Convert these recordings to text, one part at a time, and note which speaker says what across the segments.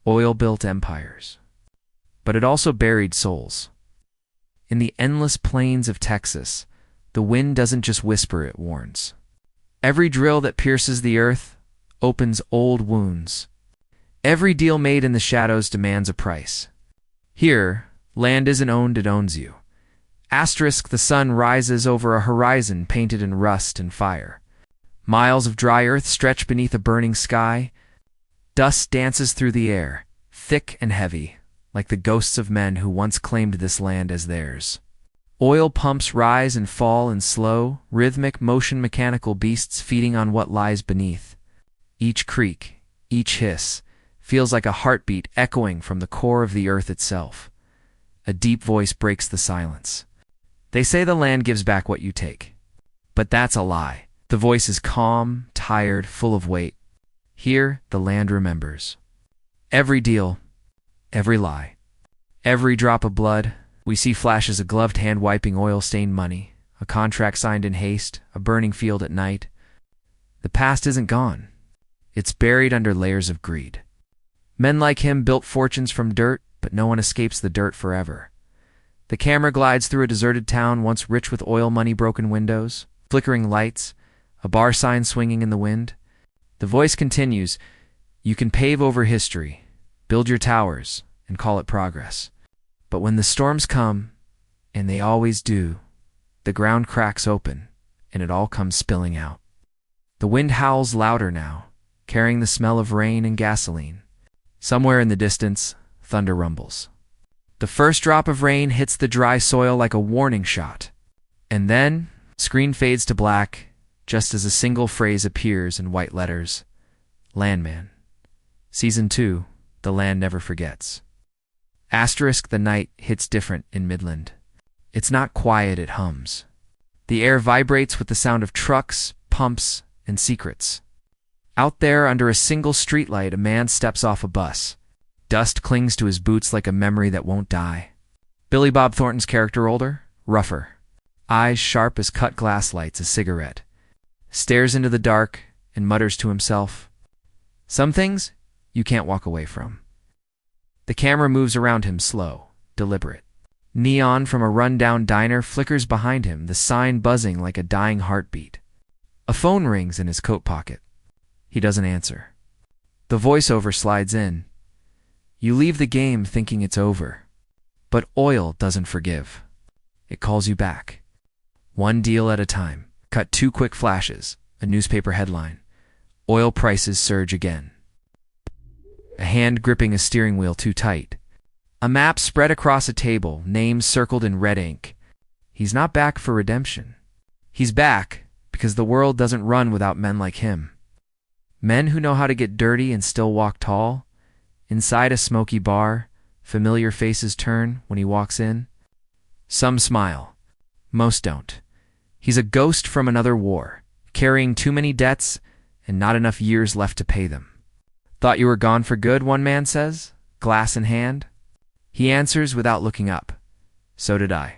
Speaker 1: Oil built empires. But it also buried souls. In the endless plains of Texas, the wind doesn't just whisper, it warns. Every drill that pierces the earth opens old wounds. Every deal made in the shadows demands a price. Here, land isn't owned, it owns you. Asterisk, the sun rises over a horizon painted in rust and fire. Miles of dry earth stretch beneath a burning sky. Dust dances through the air, thick and heavy, like the ghosts of men who once claimed this land as theirs. Oil pumps rise and fall in slow, rhythmic motion, mechanical beasts feeding on what lies beneath. Each creak, each hiss, feels like a heartbeat echoing from the core of the earth itself. A deep voice breaks the silence. They say the land gives back what you take. But that's a lie. The voice is calm, tired, full of weight. Here, the land remembers. Every deal, every lie, every drop of blood. We see flashes, a gloved hand wiping oil-stained money, a contract signed in haste, a burning field at night. The past isn't gone. It's buried under layers of greed. Men like him built fortunes from dirt, but no one escapes the dirt forever. The camera glides through a deserted town once rich with oil money, broken windows, flickering lights, a bar sign swinging in the wind. The voice continues, you can pave over history, build your towers, and call it progress. But when the storms come, and they always do, the ground cracks open, and it all comes spilling out. The wind howls louder now, carrying the smell of rain and gasoline. Somewhere in the distance, thunder rumbles. The first drop of rain hits the dry soil like a warning shot. And then, screen fades to black, just as a single phrase appears in white letters. Landman. Season 2, The Land Never Forgets. Asterisk, the night hits different in Midland. It's not quiet, it hums. The air vibrates with the sound of trucks, pumps, and secrets. Out there, under a single streetlight, a man steps off a bus. Dust clings to his boots like a memory that won't die. Billy Bob Thornton's character, older, rougher. Eyes sharp as cut glass, lights a cigarette. Stares into the dark and mutters to himself. Some things you can't walk away from. The camera moves around him, slow, deliberate. Neon from a run-down diner flickers behind him, the sign buzzing like a dying heartbeat. A phone rings in his coat pocket. He doesn't answer. The voiceover slides in. You leave the game thinking it's over. But oil doesn't forgive. It calls you back. One deal at a time. Cut 2 quick flashes. A newspaper headline. Oil prices surge again. A hand gripping a steering wheel too tight. A map spread across a table, names circled in red ink. He's not back for redemption. He's back because the world doesn't run without men like him. Men who know how to get dirty and still walk tall. Inside a smoky bar, familiar faces turn when he walks in. Some smile. Most don't. He's a ghost from another war, carrying too many debts and not enough years left to pay them. Thought you were gone for good, one man says, glass in hand. He answers without looking up. So did I.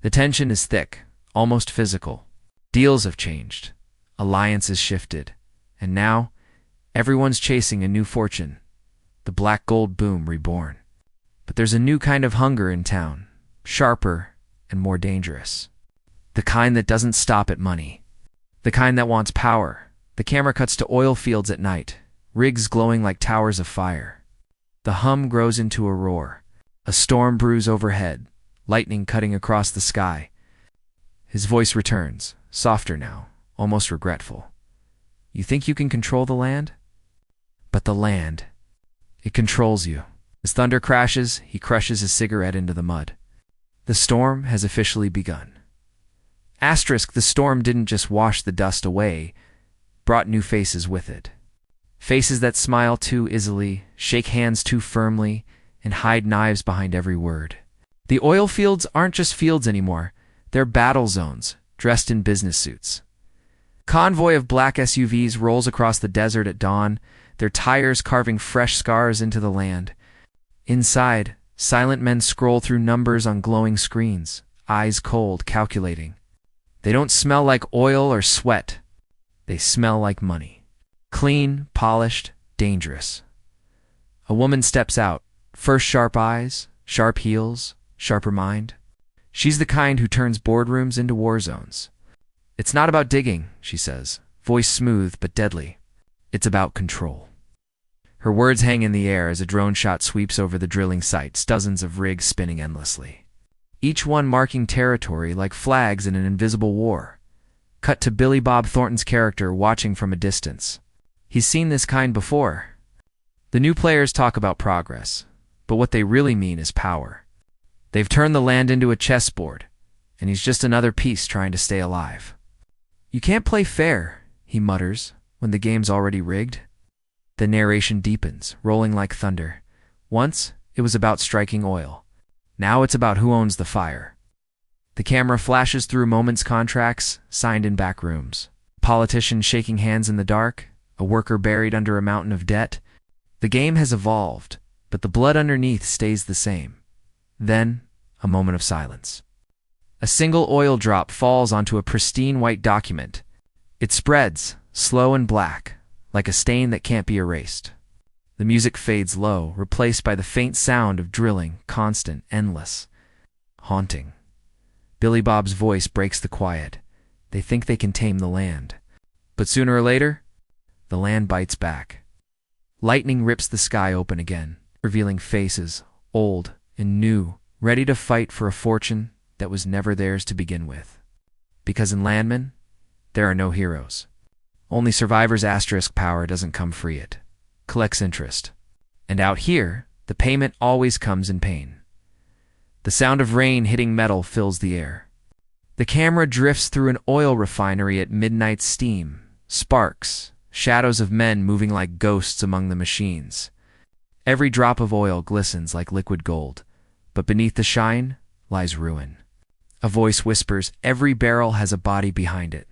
Speaker 1: The tension is thick, almost physical. Deals have changed. Alliances shifted. And now, everyone's chasing a new fortune. The black gold boom reborn. But there's a new kind of hunger in town. Sharper and more dangerous. The kind that doesn't stop at money. The kind that wants power. The camera cuts to oil fields at night. Rigs glowing like towers of fire. The hum grows into a roar. A storm brews overhead, lightning cutting across the sky. His voice returns, softer now, almost regretful. You think you can control the land? But the land, it controls you. As thunder crashes, he crushes his cigarette into the mud. The storm has officially begun. Asterisk, the storm didn't just wash the dust away, brought new faces with it. Faces that smile too easily, shake hands too firmly, and hide knives behind every word. The oil fields aren't just fields anymore. They're battle zones, dressed in business suits. Convoy of black SUVs rolls across the desert at dawn, their tires carving fresh scars into the land. Inside, silent men scroll through numbers on glowing screens, eyes cold, calculating. They don't smell like oil or sweat. They smell like money. Clean, polished, dangerous. A woman steps out. First sharp eyes, sharp heels, sharper mind. She's the kind who turns boardrooms into war zones. It's not about digging, she says, voice smooth but deadly. It's about control. Her words hang in the air as a drone shot sweeps over the drilling sites, dozens of rigs spinning endlessly, each one marking territory like flags in an invisible war. Cut to Bob Thornton's character watching from a distance. He's seen this kind before. The new players talk about progress, but what they really mean is power. They've turned the land into a chessboard, and he's just another piece trying to stay alive. You can't play fair, he mutters, when the game's already rigged. The narration deepens, rolling like thunder. Once, it was about striking oil. Now it's about who owns the fire. The camera flashes through moments contracts signed in back rooms. A politician shaking hands in the dark, a worker buried under a mountain of debt. The game has evolved, but the blood underneath stays the same. Then, a moment of silence. A single oil drop falls onto a pristine white document. It spreads, slow and black, like a stain that can't be erased. The music fades low, replaced by the faint sound of drilling, constant, endless, haunting. Bob's voice breaks the quiet. They think they can tame the land. But sooner or later, the land bites back. Lightning rips the sky open again, revealing faces, old and new, ready to fight for a fortune that was never theirs to begin with. Because in LANDMAN, there are no heroes. Only survivors. Power doesn't come free, it collects interest. And out here, the payment always comes in pain. The sound of rain hitting metal fills the air. The camera drifts through an oil refinery at midnight. Steam, sparks, shadows of men moving like ghosts among the machines. Every drop of oil glistens like liquid gold, but beneath the shine lies ruin. A voice whispers, every barrel has a body behind it.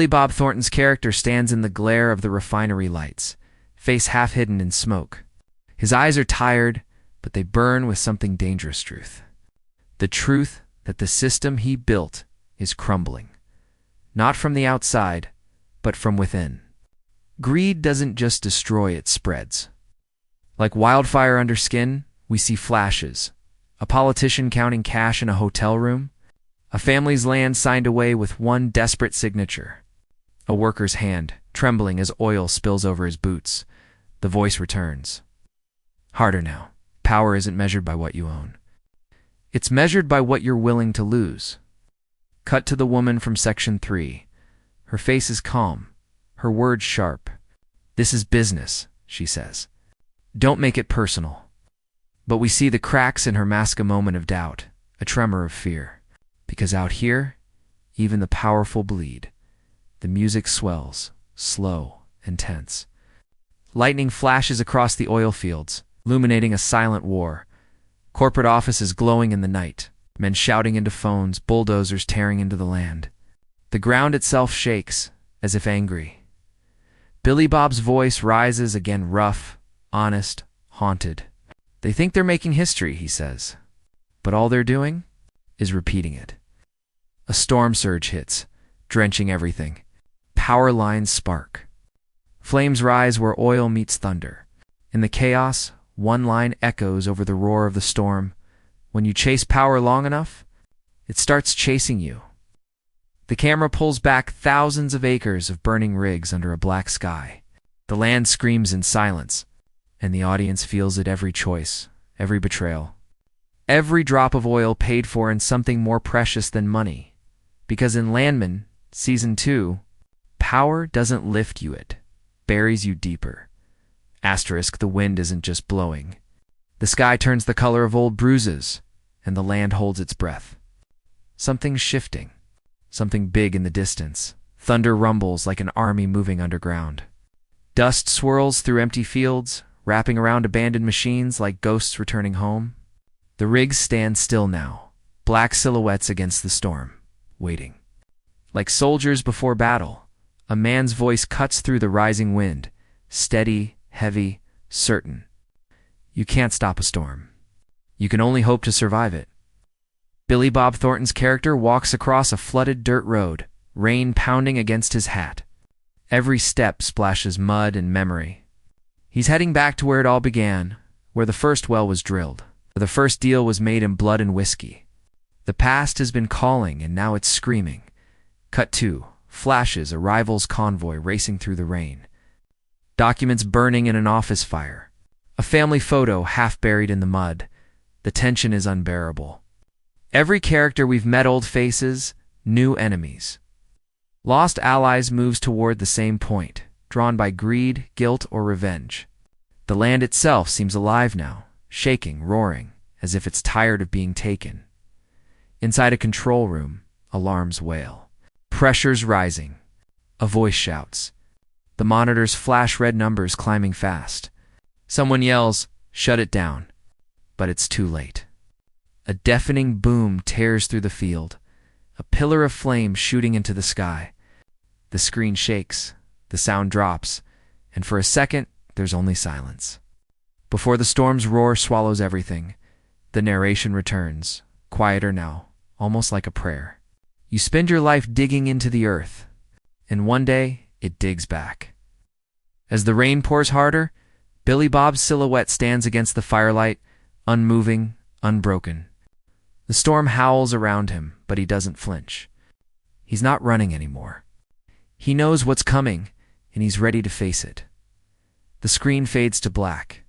Speaker 1: Bob Thornton's character stands in the glare of the refinery lights, face half hidden in smoke. His eyes are tired, but they burn with something dangerous truth. The truth that the system he built is crumbling. Not from the outside, but from within. Greed doesn't just destroy, it spreads. Like wildfire under skin, we see flashes. A politician counting cash in a hotel room. A family's land signed away with one desperate signature. A worker's hand, trembling as oil spills over his boots. The voice returns. Harder now. Power isn't measured by what you own. It's measured by what you're willing to lose. Cut to the woman from section 3. Her face is calm, her words sharp. This is business, she says. Don't make it personal. But we see the cracks in her mask, a moment of doubt, a tremor of fear. Because out here, even the powerful bleed. The music swells, slow and tense. Lightning flashes across the oil fields, illuminating a silent war. Corporate offices glowing in the night, men shouting into phones, bulldozers tearing into the land. The ground itself shakes, as if angry. Bob's voice rises again, rough, honest, haunted. They think they're making history, he says. But all they're doing is repeating it. A storm surge hits, drenching everything. Power lines spark. Flames rise where oil meets thunder. In the chaos, one line echoes over the roar of the storm. When you chase power long enough, it starts chasing you. The camera pulls back thousands of acres of burning rigs under a black sky. The land screams in silence, and the audience feels it, every choice, every betrayal. Every drop of oil paid for in something more precious than money. Because in LANDMAN, Season 2, power doesn't lift you, it buries you deeper. The wind isn't just blowing. The sky turns the color of old bruises, and the land holds its breath. Something's shifting. Something big in the distance. Thunder rumbles like an army moving underground. Dust swirls through empty fields, wrapping around abandoned machines like ghosts returning home. The rigs stand still now, black silhouettes against the storm, waiting. Like soldiers before battle, a man's voice cuts through the rising wind, steady, heavy, certain. You can't stop a storm. You can only hope to survive it. Bob Thornton's character walks across a flooded dirt road, rain pounding against his hat. Every step splashes mud and memory. He's heading back to where it all began, where the first well was drilled, where the first deal was made in blood and whiskey. The past has been calling, and now it's screaming. Cut 2. Flashes a rival's convoy racing through the rain. Documents burning in an office fire. A family photo half buried in the mud. The tension is unbearable. Every character we've met, old faces, new enemies. Lost allies moves toward the same point, drawn by greed, guilt, or revenge. The land itself seems alive now, shaking, roaring, as if it's tired of being taken. Inside a control room, alarms wail. Pressure's rising. A voice shouts. The monitors flash red numbers climbing fast. Someone yells, "Shut it down." But it's too late. A deafening boom tears through the field, a pillar of flame shooting into the sky. The screen shakes, the sound drops, and for a second, there's only silence. Before the storm's roar swallows everything, the narration returns, quieter now, almost like a prayer. You spend your life digging into the earth, and one day it digs back. As the rain pours harder, Billy Bob's silhouette stands against the firelight, unmoving, unbroken. The storm howls around him, but he doesn't flinch. He's not running anymore. He knows what's coming, and he's ready to face it. The screen fades to black.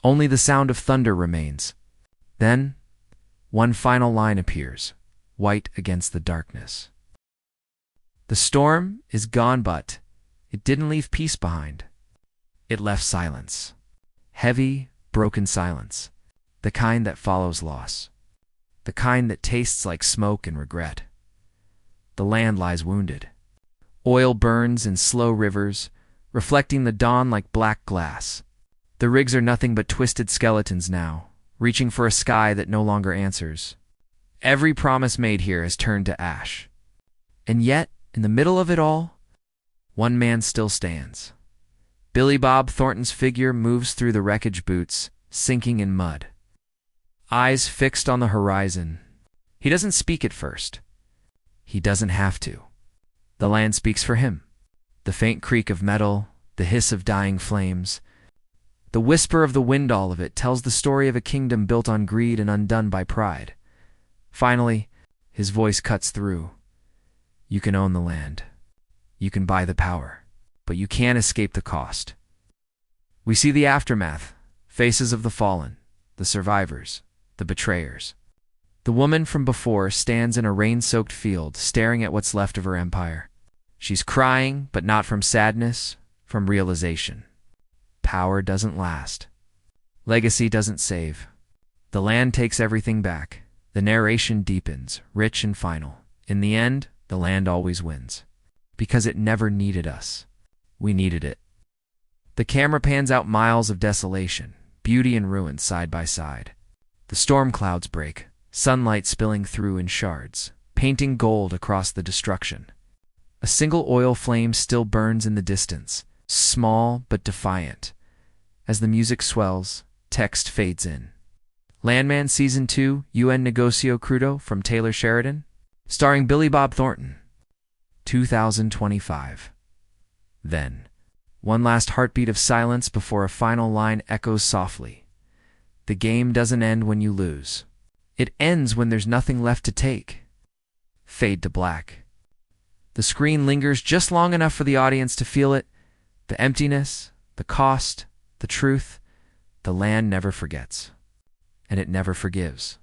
Speaker 1: Only the sound of thunder remains. Then, one final line appears, white against the darkness. The storm is gone, but it didn't leave peace behind. It left silence. Heavy, broken silence. The kind that follows loss. The kind that tastes like smoke and regret. The land lies wounded. Oil burns in slow rivers, reflecting the dawn like black glass. The rigs are nothing but twisted skeletons now, reaching for a sky that no longer answers. Every promise made here has turned to ash. And yet, in the middle of it all, one man still stands. Billy Bob Thornton's figure moves through the wreckage boots, sinking in mud. Eyes fixed on the horizon. He doesn't speak at first. He doesn't have to. The land speaks for him. The faint creak of metal, the hiss of dying flames. The whisper of the wind, all of it tells the story of a kingdom built on greed and undone by pride. Finally, his voice cuts through. You can own the land. You can buy the power. But you can't escape the cost. We see the aftermath, faces of the fallen, the survivors, the betrayers. The woman from before stands in a rain-soaked field, staring at what's left of her empire. She's crying, but not from sadness, from realization. Power doesn't last. Legacy doesn't save. The land takes everything back. The narration deepens, rich and final. In the end, the land always wins. Because it never needed us. We needed it. The camera pans out miles of desolation, beauty and ruin side by side. The storm clouds break, sunlight spilling through in shards, painting gold across the destruction. A single oil flame still burns in the distance, small but defiant. As the music swells, text fades in. Landman Season 2, UN Negocio Crudo from Taylor Sheridan, starring Billy Bob Thornton. 2025. Then, one last heartbeat of silence before a final line echoes softly. The game doesn't end when you lose. It ends when there's nothing left to take. Fade to black. The screen lingers just long enough for the audience to feel it. The emptiness, the cost, the truth. The land never forgets. And it never forgives.